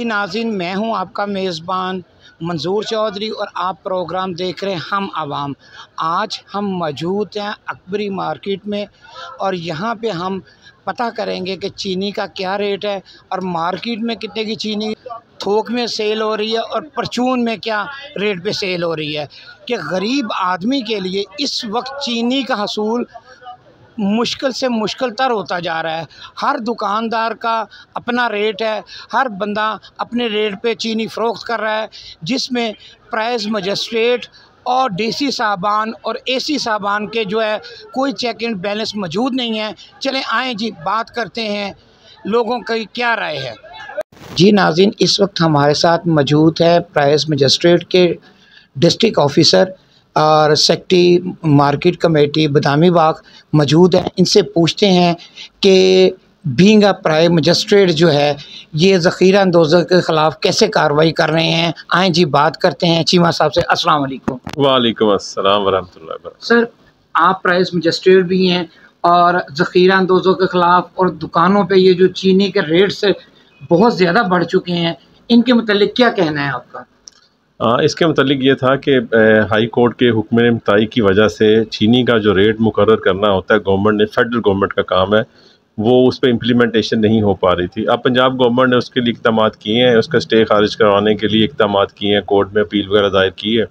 जी नाज़रीन, मैं हूं आपका मेज़बान मंजूर चौधरी और आप प्रोग्राम देख रहे हैं हम आवाम। आज हम मौजूद हैं अकबरी मार्केट में और यहां पे हम पता करेंगे कि चीनी का क्या रेट है और मार्केट में कितने की चीनी थोक में सेल हो रही है और परचून में क्या रेट पे सेल हो रही है। कि गरीब आदमी के लिए इस वक्त चीनी का हसूल मुश्किल से मुश्किल तर होता जा रहा है। हर दुकानदार का अपना रेट है, हर बंदा अपने रेट पे चीनी फ़रोख्त कर रहा है, जिसमें प्राइस मजिस्ट्रेट और डीसी साहबान और एसी साहबान के जो है कोई चेक एंड बैलेंस मौजूद नहीं है। चलें आएँ जी, बात करते हैं लोगों की क्या राय है। जी नाज़रीन, इस वक्त हमारे साथ मौजूद है प्राइस मजिस्ट्रेट के डिस्ट्रिक्ट ऑफिसर और secretary market committee Badami Bagh मौजूद हैं। इनसे पूछते हैं कि बीइंग अ प्राइस मजिस्ट्रेट जो है ये ज़ख़ीरा अंदोज़ों के ख़िलाफ़ कैसे कार्रवाई कर रहे हैं। आएँ जी, बात करते हैं चीमा साहब से। अस्सलाम वालेकुम। वालेकुम अस्सलाम वरहमतुल्लाहि वबरकातुहू। सर, आप प्राइस मजिस्ट्रेट भी हैं और ज़ख़ीरा अंदोज़ों के ख़िलाफ़ और दुकानों पे ये जो चीनी के रेट्स बहुत ज़्यादा बढ़ चुके हैं, इनके मतलब क्या कहना है आपका? इसके मतलब ये था कि हाई कोर्ट के हुक्म मुताई की वजह से चीनी का जो रेट मुकर्रर करना होता है गवर्नमेंट ने, फेडरल गवर्नमेंट का काम है, वो उस पर इम्प्लीमेंटेशन नहीं हो पा रही थी। अब पंजाब गवर्नमेंट ने उसके लिए इक़दाम किए हैं, उसका स्टे खारिज करवाने के लिए इक़दाम किए हैं, कोर्ट में अपील वगैरह दायर की है।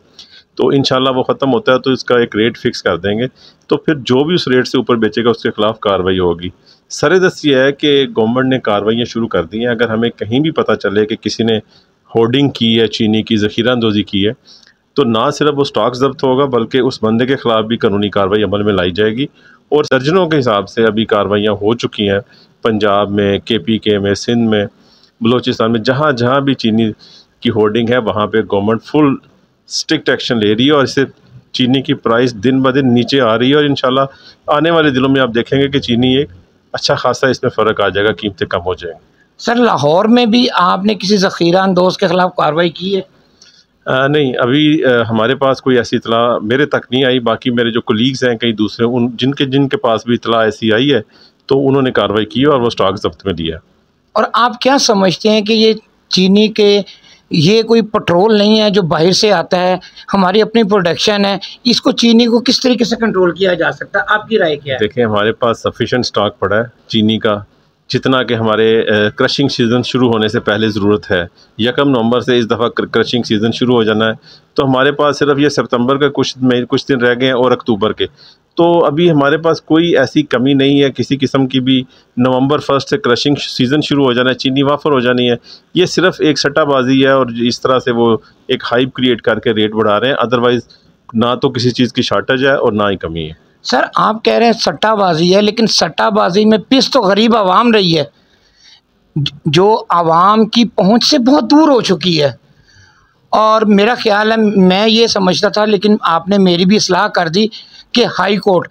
तो इंशाल्लाह वो ख़त्म होता है तो इसका एक रेट फ़िक्स कर देंगे, तो फिर जो भी उस रेट से ऊपर बेचेगा उसके ख़िलाफ़ कार्रवाई होगी। सरेदस्त ये है कि गवर्नमेंट ने कार्रवाइयाँ शुरू कर दी हैं। अगर हमें कहीं भी पता चले कि किसी ने होर्डिंग की है, चीनी की ज़ख़ीरा अंदोज़ी की है, तो ना सिर्फ वो स्टॉक ज़ब्त होगा बल्कि उस बंदे के ख़िलाफ़ भी कानूनी कार्रवाई अमल में लाई जाएगी। और दर्जनों के हिसाब से अभी कार्रवाइयाँ हो चुकी हैं पंजाब में, KPK में, सिंध में, बलूचिस्तान में, जहाँ जहाँ भी चीनी की होर्डिंग है वहाँ पर गवर्नमेंट फुल स्ट्रिक्ट एक्शन ले रही है और इससे चीनी की प्राइस दिन ब दिन नीचे आ रही है। और इंशाल्लाह आने वाले दिनों में आप देखेंगे कि चीनी एक अच्छा खासा इसमें फ़र्क आ जाएगा, कीमतें कम हो जाएंगी। सर, लाहौर में भी आपने किसी ज़ख़ीरा अंदोज़ के ख़िलाफ़ कार्रवाई की है? नहीं, अभी हमारे पास कोई ऐसी इतला मेरे तक नहीं आई। बाकी मेरे जो कोलीग्स हैं कई दूसरे, उन जिनके पास भी इतला ऐसी आई है तो उन्होंने कार्रवाई की है और वो स्टॉक ज़ब्त में लिया है। और आप क्या समझते हैं कि ये चीनी के ये कोई पेट्रोल नहीं है जो बाहर से आता है, हमारी अपनी प्रोडक्शन है, इसको चीनी को किस तरीके से कंट्रोल किया जा सकता है? आपकी राय क्या है? देखिए, हमारे पास सफिशेंट स्टॉक पड़ा है चीनी का, जितना कि हमारे क्रशिंग सीज़न शुरू होने से पहले ज़रूरत है। 1 नवंबर से इस दफ़ा क्रशिंग सीज़न शुरू हो जाना है, तो हमारे पास सिर्फ ये सितंबर का कुछ दिन रह गए हैं और अक्टूबर के। तो अभी हमारे पास कोई ऐसी कमी नहीं है किसी किस्म की भी। नवंबर 1 से क्रशिंग सीज़न शुरू हो जाना है, चीनी वाफर हो जानी है। ये सिर्फ एक सट्टाबाजी है और इस तरह से वो एक हाइप क्रिएट करके रेट बढ़ा रहे हैं। अदरवाइज़ ना तो किसी चीज़ की शार्टेज है और ना ही कमी है। सर, आप कह रहे हैं सट्टाबाजी है, लेकिन सट्टाबाजी में पिस तो गरीब आवाम रही है, जो आवाम की पहुंच से बहुत दूर हो चुकी है। और मेरा ख्याल है, मैं ये समझता था लेकिन आपने मेरी भी इस्लाह कर दी कि हाई कोर्ट,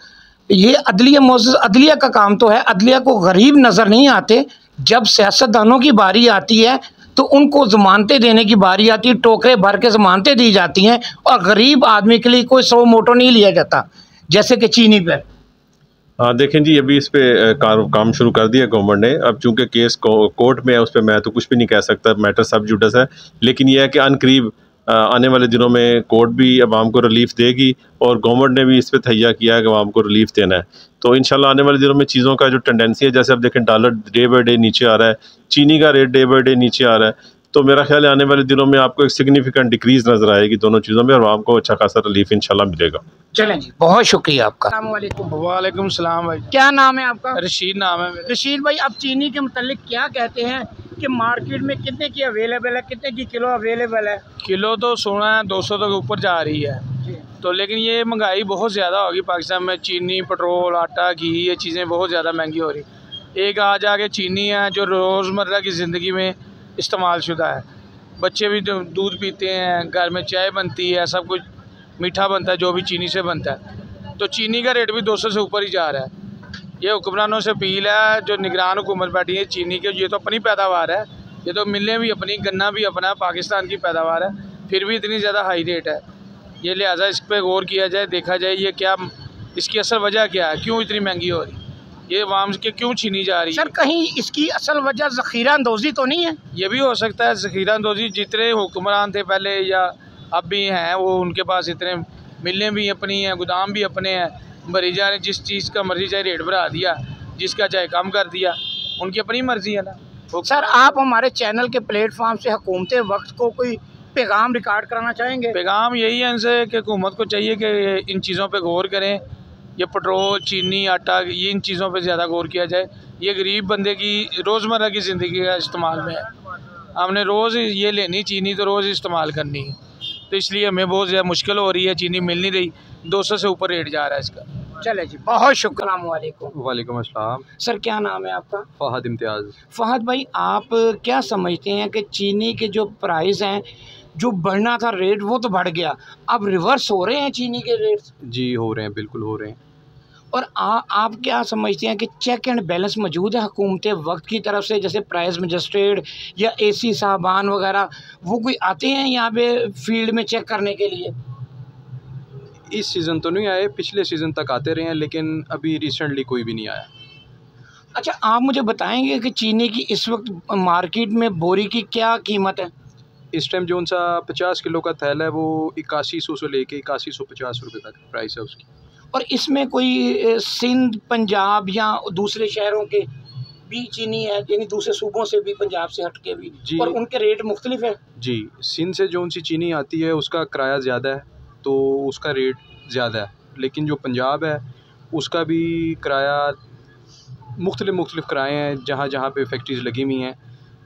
ये अदलिया का काम तो है, अदलिया को गरीब नज़र नहीं आते। जब सियासतदानों की बारी आती है तो उनको ज़मानतें देने की बारी आती है, टोकरे भर के ज़मानतें दी जाती हैं और गरीब आदमी के लिए कोई सौ मोटो नहीं लिया जाता, जैसे कि चीनी पर। हाँ, देखें जी, अभी इस पे काम शुरू कर दिया गवर्नमेंट ने। अब चूंकि केस कोर्ट में है, उस पर मैं तो कुछ भी नहीं कह सकता, मैटर सब जुडिस है। लेकिन यह है कि अनकरीब आने वाले दिनों में कोर्ट भी अवाम को रिलीफ देगी और गवर्नमेंट ने भी इस पर तहैया किया है कि अवाम को रिलीफ देना है। तो इंशाल्लाह आने वाले दिनों में चीज़ों का जो टेंडेंसी है, जैसे अब देखें डॉलर डे बाई डे नीचे आ रहा है, चीनी का रेट डे बाई डे नीचे आ रहा है, तो मेरा ख्याल है आने वाले दिनों में आपको एक सिग्निफिकेंट डिक्रीज नज़र आएगी दोनों चीज़ों में और आवाम को अच्छा खासा रिलीफ इंशाल्लाह मिलेगा। चलें जी, बहुत शुक्रिया आपका। वालेकुम सलाम भाई। क्या नाम है आपका? रशीद नाम है मेरा। रशीद भाई, आप चीनी के मुतालिक क्या कहते हैं कि मार्केट में कितने की अवेलेबल है, कितने की किलो अवेलेबल है? किलो तो सोना 200 तक ऊपर जा रही है तो, लेकिन ये महंगाई बहुत ज़्यादा होगी पाकिस्तान में। चीनी, पेट्रोल, आटा, घी, ये चीज़ें बहुत ज़्यादा महंगी हो रही। एक आ जाके चीनी है जो रोज़मर्रा की ज़िंदगी में इस्तेमाल शुदा है, बच्चे भी दूध पीते हैं, घर में चाय बनती है, सब कुछ मीठा बनता है जो भी चीनी से बनता है। तो चीनी का रेट भी 200 से ऊपर ही जा रहा है। ये हुक्मरानों से अपील है, जो निगरान हुकूमत बैठी है चीनी के, ये तो अपनी पैदावार है, ये तो मिलें भी अपनी, गन्ना भी अपना, पाकिस्तान की पैदावार है, फिर भी इतनी ज़्यादा हाई रेट है। ये लिहाजा इस पर गौर किया जाए, देखा जाए ये क्या, इसकी असल वजह क्या है, क्यों इतनी महंगी हो रही। ये आवाम के क्यों छीनी जा रही है? सर कहीं इसकी असल वजह ज़ख़ीरा अंदोज़ी तो नहीं है? ये भी हो सकता है ज़ख़ीरा अंदोज़ी। जितने हुक्मरान थे पहले या अब भी हैं, वो उनके पास इतने मिलें भी अपनी हैं, गोदाम भी अपने हैं, भरी जा रहे, जिस चीज़ का मर्ज़ी चाहे रेट बढ़ा दिया, जिसका चाहे कम कर दिया, उनकी अपनी मर्ज़ी है ना। सर आप हमारे चैनल के प्लेटफॉर्म से हुकूमत वक्त को कोई पैगाम रिकॉर्ड कराना चाहेंगे? पैगाम यही है इनसे कि हुकूमत को चाहिए कि इन चीज़ों पे गौर करें। ये पेट्रोल, चीनी, आटा, ये इन चीज़ों पे ज़्यादा गौर किया जाए। ये गरीब बंदे की रोज़मर्रा की ज़िंदगी का इस्तेमाल में है। हमने रोज़ ये लेनी चीनी तो रोज़ इस्तेमाल करनी है, तो इसलिए हमें बहुत ज़्यादा मुश्किल हो रही है। चीनी मिल नहीं रही, 200 से ऊपर रेट जा रहा है इसका। चले जी, बहुत शुक्रिया। वालेकुम अस्सलाम। सर क्या नाम है आपका? फ़हद इम्तियाज़। फ़हद भाई, आप क्या समझते हैं कि चीनी के जो प्राइस हैं, जो बढ़ना था रेट वो तो बढ़ गया, अब रिवर्स हो रहे हैं चीनी के रेट? जी हो रहे हैं, बिल्कुल हो रहे हैं। और आप क्या समझते हैं कि चेक एंड बैलेंस मौजूद है हुकूमत वक्त की तरफ से, जैसे प्राइस मजिस्ट्रेट या एसी साहबान वगैरह, वो कोई आते हैं यहाँ पे फील्ड में चेक करने के लिए? इस सीज़न तो नहीं आए, पिछले सीज़न तक आते रहे हैं, लेकिन अभी रिसेंटली कोई भी नहीं आया। अच्छा, आप मुझे बताएंगे कि चीनी की इस वक्त मार्केट में बोरी की क्या कीमत है? इस टाइम जो सा 50 किलो का थैला है वो 8100 से लेके 8150 रुपये तक प्राइस है उसकी। और इसमें कोई सिंध, पंजाब या दूसरे शहरों के भी चीनी है, यानी दूसरे सूबों से भी, पंजाब से हट के भी, और उनके रेट मुख्तलिफ है? जी, सिंध से जो सी चीनी आती है उसका किराया ज़्यादा है, तो उसका रेट ज़्यादा है। लेकिन जो पंजाब है उसका भी किराया मुख्तलिफ किराए हैं, जहाँ जहाँ पे फैक्ट्रीज़ लगी हुई हैं।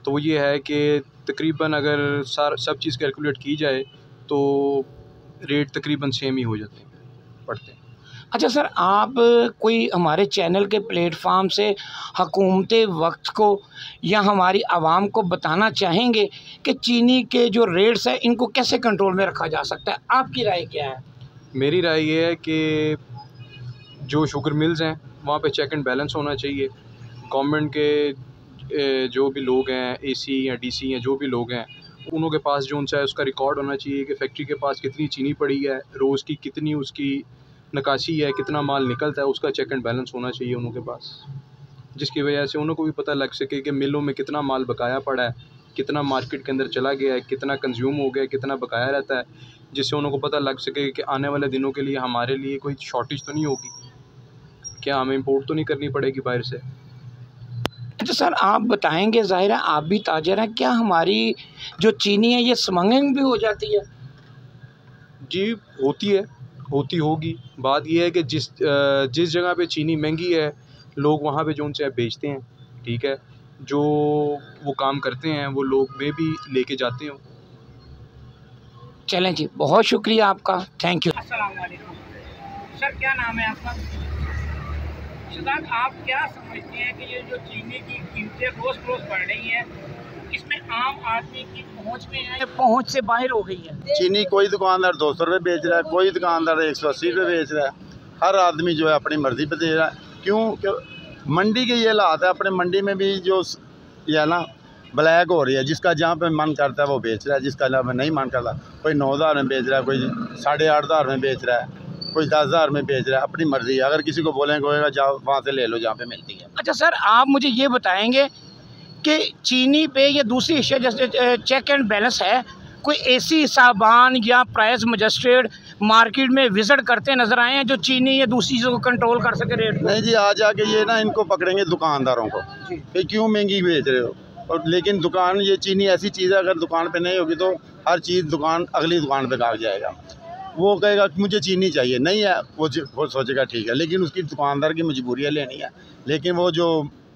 तो वो ये है कि तकरीबन अगर सब चीज़ कैलकुलेट की जाए तो रेट तकरीबन सेम ही हो जाते हैं, पड़ते हैं। अच्छा सर, आप कोई हमारे चैनल के प्लेटफार्म से हुकूमत वक्त को या हमारी आवाम को बताना चाहेंगे कि चीनी के जो रेट्स हैं इनको कैसे कंट्रोल में रखा जा सकता है? आपकी राय क्या है? मेरी राय ये है कि जो शुगर मिल्स हैं वहाँ पे चेक एंड बैलेंस होना चाहिए। गवर्नमेंट के जो भी लोग हैं, एसी या डीसी या जो भी लोग हैं, उनों के पास जो उनसा है उसका रिकॉर्ड होना चाहिए कि फैक्ट्री के पास कितनी चीनी पड़ी है, रोज़ की कितनी उसकी नकासी है, कितना माल निकलता है, उसका चेक एंड बैलेंस होना चाहिए उनों के पास, जिसकी वजह से उनको भी पता लग सके कि मिलों में कितना माल बकाया पड़ा है, कितना मार्केट के अंदर चला गया है, कितना कंज्यूम हो गया है, कितना बकाया रहता है, जिससे उनको पता लग सके कि आने वाले दिनों के लिए हमारे लिए कोई शॉर्टेज तो नहीं होगी, क्या हमें इंपोर्ट तो नहीं करनी पड़ेगी बाहर से। अच्छा सर, आप बताएंगे, ज़ाहिर है आप भी ताजर हैं, क्या हमारी जो चीनी है ये स्मगलिंग भी हो जाती है? जी होती है, होती होगी। बात यह है कि जिस जगह पे चीनी महंगी है लोग वहाँ पे जो उनसे बेचते हैं, ठीक है, जो वो काम करते हैं वो लोग में भी लेके जाते हो। चलें जी, बहुत शुक्रिया आपका, थैंक यू। अस्सलाम वालेकुम सर, क्या नाम है आपका? शहजाद, आप क्या समझते हैं कि ये जो चीनी की कीमतें रोज़ बढ़ रही हैं, इसमें आम आदमी की पहुंच में है, पहुंच से बाहर हो गई है? चीनी कोई दुकानदार 200 रुपये बेच रहा है, कोई दुकानदार 180 रुपये बेच रहा है, हर आदमी जो है अपनी मर्ज़ी पे दे रहा है। क्यों? मंडी के ये हालात है, अपने मंडी में भी जो ये है ना ब्लैक हो रही है, जिसका जहाँ पे मन करता है वो बेच रहा है, जिसका जहाँ पे नहीं मन करता, कोई 9000 में बेच रहा है, कोई 8500 में बेच रहा है, कोई 10000 में बेच रहा है, अपनी मर्ज़ी है। अगर किसी को बोलेंगे जाओ वहाँ से ले लो जहाँ पे मिलती है। अच्छा सर, आप मुझे ये बताएंगे कि चीनी पे या दूसरी अशिया जैसे चेक एंड बैलेंस है, कोई एसी साहबान या प्राइस मजिस्ट्रेट मार्केट में विजिट करते नज़र आए हैं जो चीनी या दूसरी चीज़ों को कंट्रोल कर सके रेट? नहीं जी, आ जाके ये ना इनको पकड़ेंगे दुकानदारों को कि क्यों महंगी बेच रहे हो। और लेकिन दुकान, ये चीनी ऐसी चीज़ है, अगर दुकान पे नहीं होगी तो हर चीज़ दुकान अगली दुकान पे भाग जाएगा। वो कहेगा कि मुझे चीनी चाहिए, नहीं है वो सोचेगा ठीक है, लेकिन उसकी दुकानदार की मजबूरी है लेनी है। लेकिन वो जो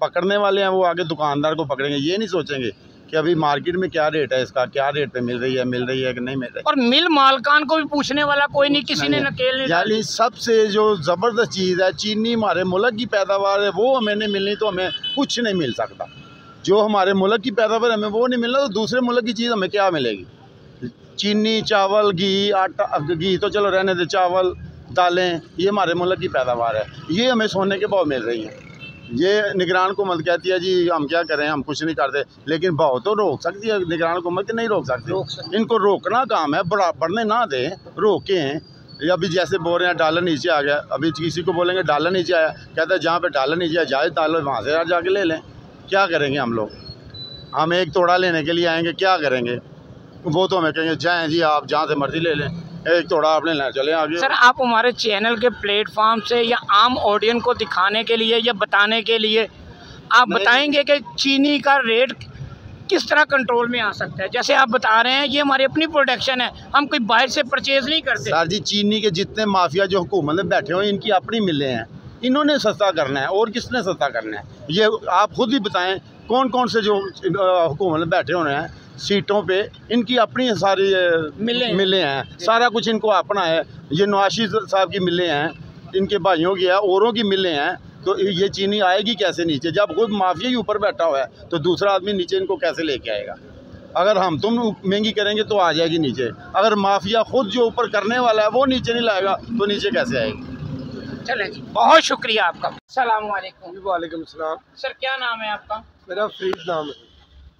पकड़ने वाले हैं वो आगे दुकानदार को पकड़ेंगे, ये नहीं सोचेंगे कि अभी मार्केट में क्या रेट है इसका, क्या रेट पे मिल रही है कि नहीं मिल रही। और मिल मालकान को भी पूछने वाला कोई नहीं, किसी ने नकेल नहीं। यानी सबसे जो ज़बरदस्त चीज़ है, चीनी हमारे मुल्क की पैदावार है, वो हमें नहीं मिलनी तो हमें कुछ नहीं मिल सकता। जो हमारे मुल्क की पैदावार हमें वो नहीं मिलना तो दूसरे मुल्क की चीज़ हमें क्या मिलेगी? चीनी, चावल, घी, आटा, घी तो चलो रहने दे, चावल, दालें, ये हमारे मुल्क की पैदावार है, ये हमें सोने के भाव मिल रही हैं। ये निगरान हुकूमत कहती है जी हम क्या करें, हम कुछ नहीं करते, लेकिन भाव तो रोक सकती है निगरान हुकूमत, नहीं रोक सकती। इनको रोकना काम है, बढ़ने ना दें, रोकें, या अभी जैसे बोल रहे हैं डॉलर नीचे आ गया, अभी किसी को बोलेंगे डॉलर नीचे आया, कहता है जहाँ पे डॉलर नीचे आया जाए डॉलर वहाँ से जाके ले लें। क्या करेंगे हम लोग? हम एक तोड़ा लेने के लिए आएंगे, क्या करेंगे? वो तो हमें कहेंगे जाएँ जी आप जहाँ से मर्जी ले लें, एक तोड़ा आपने लेना, चले आगे। सर आप हमारे चैनल के प्लेटफॉर्म से या आम ऑडियंस को दिखाने के लिए या बताने के लिए आप बताएंगे कि चीनी का रेट किस तरह कंट्रोल में आ सकता है? जैसे आप बता रहे हैं ये हमारी अपनी प्रोडक्शन है, हम कोई बाहर से परचेज नहीं करते। सर जी चीनी के जितने माफिया जो हुकूमत में बैठे हुए इनकी अपनी मिलें हैं, इन्होंने सस्ता करना है और किसने सस्ता करना है? ये आप खुद ही बताएं कौन कौन से जो हुकूमत में बैठे हुए हैं सीटों पे, इनकी अपनी सारी मिलें हैं, सारा कुछ इनको अपना है। ये नवाशी साहब की मिलें हैं, इनके भाइयों की है, औरों की मिलें हैं, तो ये चीनी आएगी कैसे नीचे? जब खुद माफिया ही ऊपर बैठा हुआ है तो दूसरा आदमी नीचे इनको कैसे लेके आएगा? अगर हम तुम महंगी करेंगे तो आ जाएगी नीचे, अगर माफिया खुद जो ऊपर करने वाला है वो नीचे नहीं लाएगा तो नीचे कैसे आएगी? चले जी, बहुत शुक्रिया आपका। अस्सलाम वालेकुम। वालेकुम सलाम। सर क्या नाम है आपका? मेरा फरीद नाम है।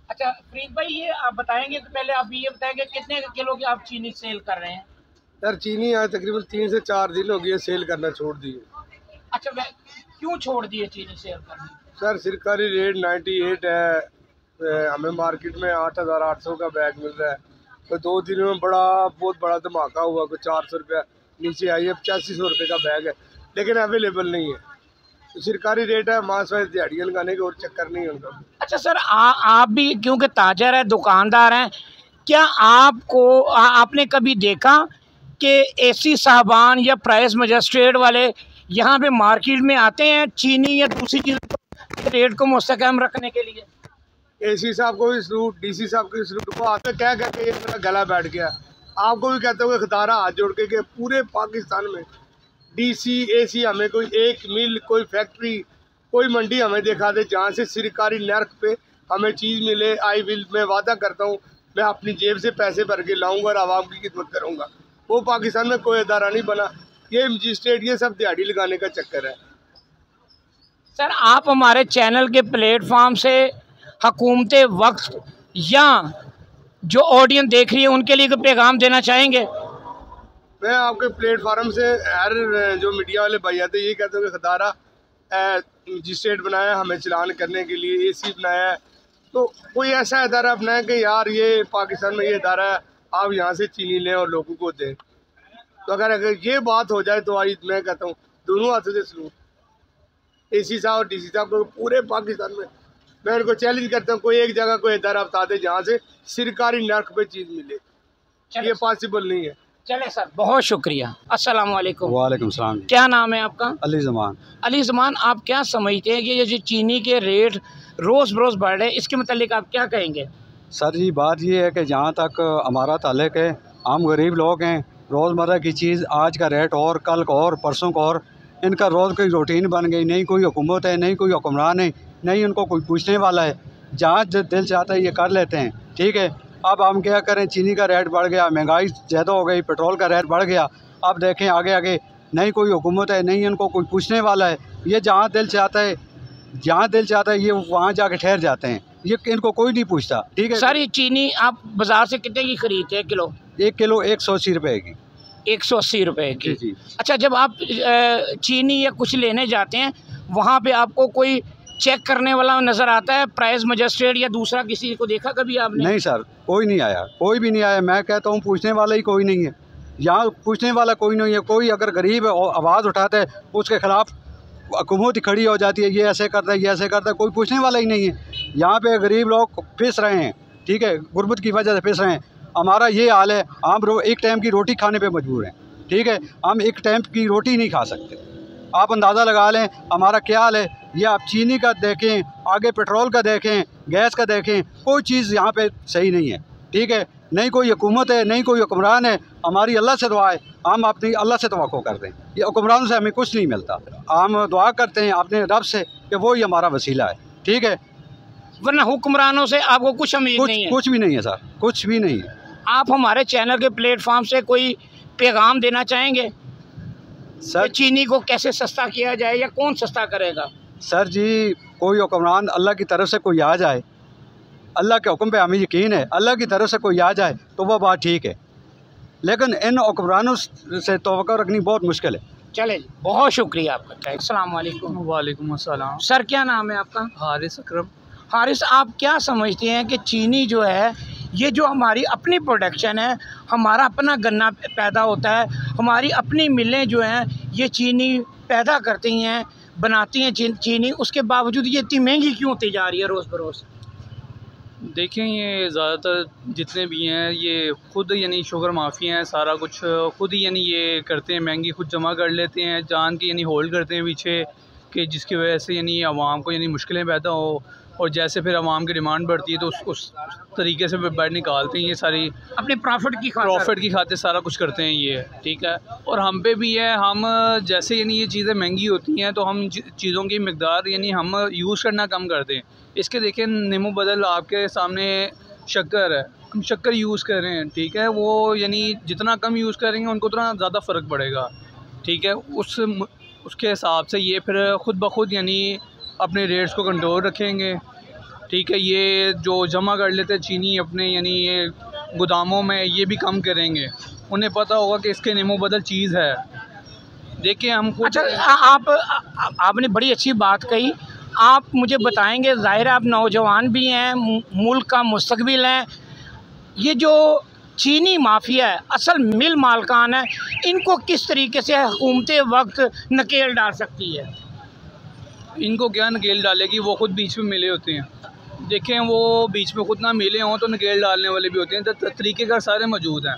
अच्छा फरीद भाई, ये आप बताएंगे तो पहले आप ये बताएंगे कितने किलो की आप चीनी सेल कर रहे हैं? यार चीनी आज तकरीबन 3 से 4 दिन हो गए सेल करना छोड़ दी। अच्छा क्यों छोड़ दिए चीनी सेल करना? सर सरकारी रेट 98 है, हमें मार्केट में 8800 का बैग मिल रहा है, तो 2 दिनों में बहुत बड़ा धमाका हुआ, कोई 400 रुपया नीचे आई है, 8500 रुपये का बैग है, लेकिन अवेलेबल नहीं है। तो सरकारी रेट है, मास वाइज दिहाड़ियाँ लगाने के और चक्कर नहीं है उनका। अच्छा सर आप भी क्योंकि ताजर है, दुकानदार हैं, क्या आपने कभी देखा कि एसी साहबान या प्राइस मजिस्ट्रेट वाले यहाँ पे मार्केट में आते हैं चीनी या दूसरी चीज़ रेट को मुस्तकम रखने के लिए? एसी साहब को भी सलूट, डीसी साहब को भी सलूट, वो आते क्या कहते हैं मेरा गला बैठ गया। आपको भी कहते हो खदारा हाथ जोड़ के कि पूरे पाकिस्तान में डीसी एसी हमें कोई एक मिल, कोई फैक्ट्री, कोई मंडी हमें दिखा दे जहाँ से सरकारी नर्क पे हमें चीज़ मिले। आई विल, मैं वादा करता हूँ मैं अपनी जेब से पैसे भर के लाऊंगा और आवाम की खिदमत करूँगा। वो पाकिस्तान में कोई अदारा नहीं बना, ये मजिस्ट्रेट ये सब दिहाड़ी लगाने का चक्कर है। सर आप हमारे चैनल के प्लेटफॉर्म से हुकूमत वक्त या जो ऑडियंस देख रही है उनके लिए कोई पैगाम देना चाहेंगे? मैं आपके प्लेटफार्म से हर जो मीडिया वाले भाई आते ये कहते हो कि खदारा मजिस्ट्रेट बनाया हमें चलान करने के लिए, एसी बनाया है, तो कोई ऐसा अदारा बनाए कि यार ये पाकिस्तान में ये अदारा है, आप यहाँ से चीनी लें और लोगों को दें। तो अगर ये बात हो जाए तो आज मैं कहता हूँ दोनों हाथों से सलूट एसी साहब और डीसी साहब को, पूरे पाकिस्तान में मैं उनको चैलेंज करता हूँ कोई एक जगह कोई अदारा बता दे जहाँ से सरकारी नर्क पे चीज़ मिले, ये पॉसिबल नहीं है। चले सर, बहुत शुक्रिया। अस्सलाम वालेकुम। वालेकुम सलाम। क्या नाम है आपका? अली ज़मान। अली ज़मान, आप क्या समझते हैं कि ये जो चीनी के रेट रोज़ बरोज़ बढ़ रहे हैं, इसके मतलब आप क्या कहेंगे? सर जी बात ये है कि जहाँ तक हमारा ताल्लुक़ है, हम गरीब लोग हैं, रोज़मर्रा की चीज़ आज का रेट और कल का और परसों का और, इनका रोज़ की रूटीन बन गई। नहीं कोई हुकूमत है, नहीं कोई हुक्मरान है, नहीं उनको कोई पूछने वाला है, जहाँ दिल चाहता है ये कर लेते हैं। ठीक है, अब हम क्या करें, चीनी का रेट बढ़ गया, महंगाई ज़्यादा हो गई, पेट्रोल का रेट बढ़ गया। अब देखें आगे आगे नहीं कोई हुकूमत है, नहीं इनको कोई पूछने वाला है, ये जहाँ दिल चाहता है ये वहाँ जाके ठहर जाते हैं, ये इनको कोई नहीं पूछता। ठीक है सर, ये चीनी आप बाज़ार से कितने की खरीदते हैं किलो? 1 किलो 180 रुपये की। 180 रुपये की। जी। अच्छा, जब आप चीनी या कुछ लेने जाते हैं वहाँ पे आपको कोई चेक करने वाला नज़र आता है, प्राइस मजिस्ट्रेट या दूसरा किसी को देखा कभी आपने? नहीं सर, कोई नहीं आया, कोई भी नहीं आया। मैं कहता हूँ पूछने वाला ही कोई नहीं है, यहाँ पूछने वाला कोई नहीं है। कोई अगर गरीब है आवाज़ उठाता है उसके ख़िलाफ़ हुकूमत ही खड़ी हो जाती है, ये ऐसे करता है, ये ऐसे करता है, कोई पूछने वाला ही नहीं है। यहाँ पे गरीब लोग पिस रहे हैं, ठीक है, गुर्बत की वजह से पिस रहे हैं। हमारा ये हाल है, हम एक टाइम की रोटी खाने पे मजबूर हैं। ठीक है, हम एक टाइम की रोटी नहीं खा सकते। आप अंदाज़ा लगा लें हमारा क्या हाल है। ये आप चीनी का देखें, आगे पेट्रोल का देखें, गैस का देखें, कोई चीज़ यहाँ पे सही नहीं है। ठीक है, नहीं कोई हुकूमत है, नहीं कोई हुक्मरान है। हमारी अल्लाह से दुआ है, हम अपनी अल्लाह से तवक्को करते हैं, ये हुक्मरानों से हमें कुछ नहीं मिलता। हम दुआ करते हैं अपने रब से कि वो ही हमारा वसीला है। ठीक है, वरना हुक्मरानों से आपको कुछ उम्मीद नहीं है? कुछ भी नहीं है सर, कुछ भी नहीं है। आप हमारे चैनल के प्लेटफॉर्म से कोई पैगाम देना चाहेंगे सर? चीनी को कैसे सस्ता किया जाए या कौन सस्ता करेगा? सर जी, कोई हुक्मरान अल्लाह की तरफ से कोई आ जाए, अल्लाह के हुक्म पे हमें यकीन है, अल्लाह की तरफ से कोई आ जाए तो वह बात ठीक है। लेकिन इन हुक्मरानों से तवक्को रखनी बहुत मुश्किल है। चले जी, बहुत शुक्रिया आपका। अस्सलाम वालेकुम। वालेकुम अस्सलाम। सर क्या नाम है आपका? हारिस अकरम। हारिस, आप क्या समझते हैं कि चीनी जो है, ये जो हमारी अपनी प्रोडक्शन है, हमारा अपना गन्ना पैदा होता है, हमारी अपनी मिलें जो हैं ये चीनी पैदा करती हैं, बनाती हैं चीनी, उसके बावजूद ये इतनी महंगी क्यों होती जा रही है रोज़ बरोज़? देखें, ये ज़्यादातर जितने भी हैं ये खुद यानी शुगर माफिया हैं, सारा कुछ खुद ही यानी ये करते हैं, महंगी खुद जमा कर लेते हैं, जान के यानी होल्ड करते हैं पीछे, कि जिसकी वजह से यानी आवाम को यानी मुश्किलें पैदा हो, और जैसे फिर आवाम की डिमांड बढ़ती है तो उस तरीके से बाहर निकालते हैं, ये सारी अपने प्रॉफिट की खातिर सारा कुछ करते हैं ये, ठीक है। और हम पे भी है, हम जैसे यानी ये चीज़ें महंगी होती हैं तो हम चीज़ों की मकदार यानी हम यूज़ करना कम कर दें। इसके देखें, नींबू बदल आपके सामने शक्कर है, हम शक्कर यूज़ कर रहे हैं, ठीक है, वो यानी जितना कम यूज़ करेंगे उनको उतना ज़्यादा फ़र्क पड़ेगा, ठीक है। उसके हिसाब से ये फिर ख़ुद ब खुद यानी अपने रेट्स को कंट्रोल रखेंगे, ठीक है। ये जो जमा कर लेते हैं चीनी अपने यानी ये गोदामों में, ये भी कम करेंगे, उन्हें पता होगा कि इसके नींबू बदल चीज़ है। देखिए हम अच्छा, आपने बड़ी अच्छी बात कही। आप मुझे बताएंगे, ज़ाहिर है आप नौजवान भी हैं, मुल्क का मुस्तकबिल हैं, ये जो चीनी माफिया है, असल मिल मालकान है, इनको किस तरीके से हुकूमत वक्त नकेल डाल सकती है? इनको क्या नकेल डालेगी, वो खुद बीच में मिले होते हैं। देखें, वो बीच में खुद ना मिले हों तो नकेल डालने वाले भी होते हैं, तो तरीके का सारे मौजूद हैं,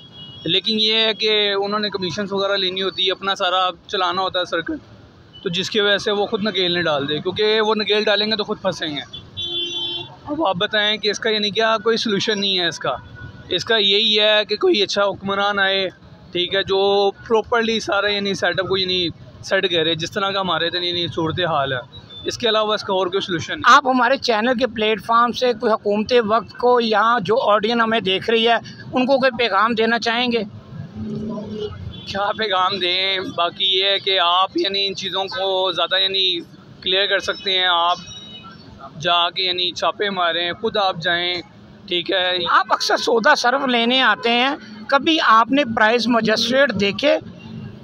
लेकिन ये है कि उन्होंने कमीशन वगैरह लेनी होती है, अपना सारा चलाना होता है सर्कल, तो जिसकी वजह से वो खुद नकेल नहीं डाल दे, क्योंकि वो नकेल डालेंगे तो खुद फंसेंगे। अब आप बताएं कि इसका यानी क्या कोई सलूशन नहीं है इसका यही है कि कोई अच्छा हुक्मरान आए, ठीक है, जो प्रॉपर्ली सारा यानी सेटअप को यानी सेट करे, जिस तरह का हमारे तो यानी सूरत हाल है, इसके अलावा इसका और कोई सलूशन नहीं। आप हमारे चैनल के प्लेटफार्म से कोई हुकूमत वक्त को, यहाँ जो ऑडियंस हमें देख रही है, उनको कोई पैगाम देना चाहेंगे? क्या पैगाम दें, बाकी ये है कि आप यानी इन चीज़ों को ज़्यादा यानी क्लियर कर सकते हैं, आप जाके यानी छापे मारें, खुद आप जाएं, ठीक है। आप अक्सर सौदा सर्फ लेने आते हैं, कभी आपने प्राइस मजिस्ट्रेट देखे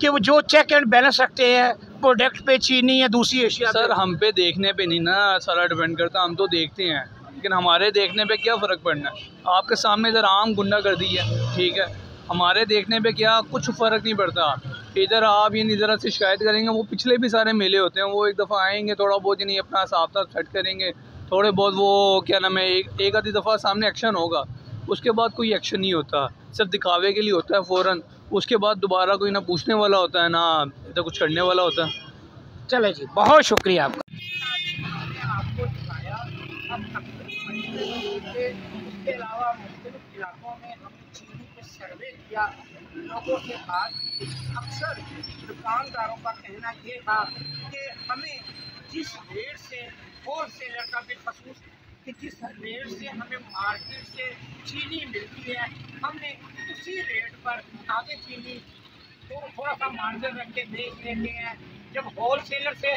कि वो जो चेक एंड बैलेंस रखते हैं प्रोडक्ट पे, चीनी या दूसरी एशिया? सर, हम पे देखने पे नहीं ना सारा डिपेंड करता, हम तो देखते हैं, लेकिन हमारे देखने पे क्या फ़र्क पड़ना है, आपके सामने इधर आम गुंडागर्दी है, ठीक है, हमारे देखने पे क्या कुछ फ़र्क नहीं पड़ता। इधर आप ये ज़रा से शिकायत करेंगे, वो पिछले भी सारे मेले होते हैं, वो एक दफ़ा आएंगे, थोड़ा बहुत नहीं अपना हिसाब तक सेट करेंगे, थोड़े बहुत वो क्या नाम है, एक आधी दफ़ा सामने एक्शन होगा, उसके बाद कोई एक्शन नहीं होता, सिर्फ दिखावे के लिए होता है फ़ौरन, उसके बाद दोबारा कोई ना पूछने वाला होता है ना इधर कुछ करने वाला होता है। चले जी, बहुत शुक्रिया आपका। इसके अलावा मुख्तलिफ इलाकों में हमने चीनी पे सर्वे किया लोगों के पास। अक्सर दुकानदारों का कहना ये था कि हमें जिस रेट से होलसेलर का बिलखसूस कि जिस रेट से हमें मार्केट से चीनी मिलती है, हमने उसी रेट पर आगे चीनी तो थोड़ा सा मार्जिन रख के बेच लेते हैं। जब होलसेलर से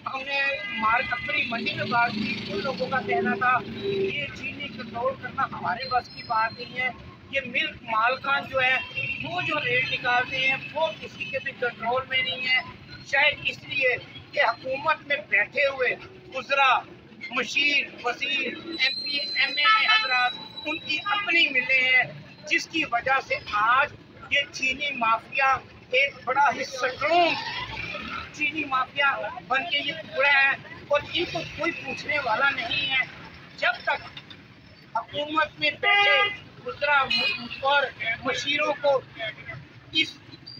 हमने अपनी मंडी में बात की, उन लोगों का कहना था ये चीनी कंट्रोल करना हमारे बस की बात नहीं है, ये मिल्क मालकान जो है वो जो रेट निकालते हैं वो किसी के भी कंट्रोल में नहीं है। शायद इसलिए कि हुकूमत में बैठे हुए गुजरा, मशीर, वजीर, MP, MLA हजरात, उनकी अपनी मिलें हैं, जिसकी वजह से आज ये चीनी माफिया एक बड़ा ही स्ट्रॉन्ग चीनी माफिया बन के ये उभरा है, और इनको कोई पूछने वाला नहीं है। जब तक हुकूमत में बैठे गुजरा और मशीरों को इस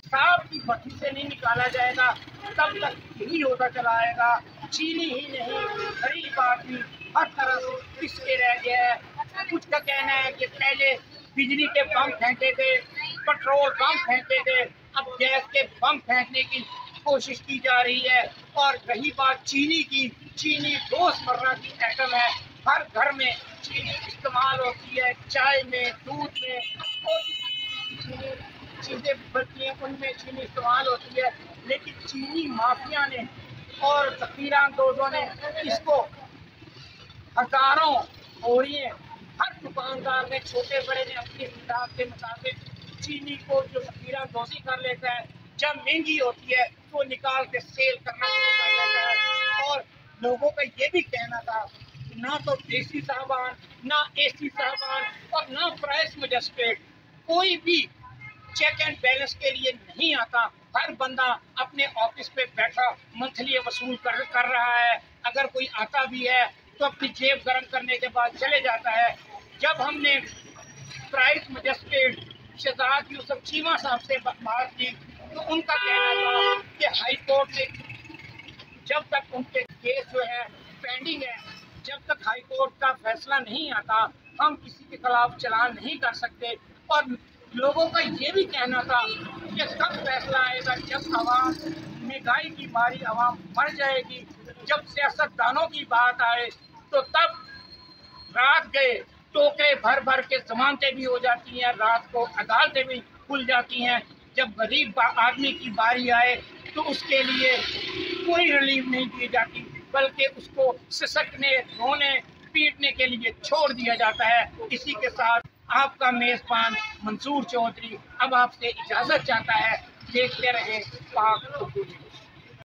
सांप की भट्टी से नहीं निकाला जाएगा, तब तक यही होता चला आएगा। चीनी ही नहीं, गरीब आदमी हर तरह से पिसके रह गया है। कुछ का कहना है कि पहले बिजली के बम फेंकते थे, पेट्रोल बम फेंकते थे, अब गैस के बम फेंकने की कोशिश की जा रही है। और रही बात चीनी की, चीनी रोजमर्रा की आइटम है, हर घर में चीनी इस्तेमाल होती है, चाय में, दूध में, और चीनी चीज़ें बनती हैं उनमें चीनी इस्तेमाल होती है। लेकिन चीनी माफिया ने और तकरीर अंदोजों ने इसको हज़ारों बोरियां, हर दुकानदार ने, छोटे बड़े ने अपनी हिसाब के मुताबिक चीनी को जो ज़ख़ीरा अंदोज़ी कर लेता है, जब महंगी होती है तो निकाल के सेल करना शुरू कर देता है। और लोगों का ये भी कहना था ना तो डीसी साहबान, ना एसी साहबान और ना प्राइस मजिस्ट्रेट कोई भी चेक एंड बैलेंस के लिए नहीं आता। हर बंदा अपने ऑफिस पे बैठा मंथली वसूल कर रहा है। अगर कोई आता भी है तो अपनी जेब गर्म करने के बाद चले जाता है। जब हमने प्राइस मजिस्ट्रेट शहजाद यूसुफ चीमा साहब से बात की तो उनका कहना था कि हाई कोर्ट ने जब तक उनके केस जो है पेंडिंग है, जब तक हाई कोर्ट का फैसला नहीं आता हम किसी के खिलाफ चलान नहीं कर सकते। और लोगों का ये भी कहना था कि कब फैसला आएगा, जब आवाम महंगाई की मारी आवाम मर जाएगी, जब सियासतदानों की बात आए तो तब रात गए टोकरे भर भर के जमानतें भी हो जाती हैं, रात को अदालतें भी खुल जाती हैं। जब गरीब आदमी की बारी आए तो उसके लिए कोई रिलीफ नहीं दी जाती, बल्कि उसको सिसकने, रोने, पीटने के लिए छोड़ दिया जाता है। इसी के साथ आपका मेज़बान मंसूर चौधरी अब आपसे इजाज़त चाहता है। देखते रहे पाक।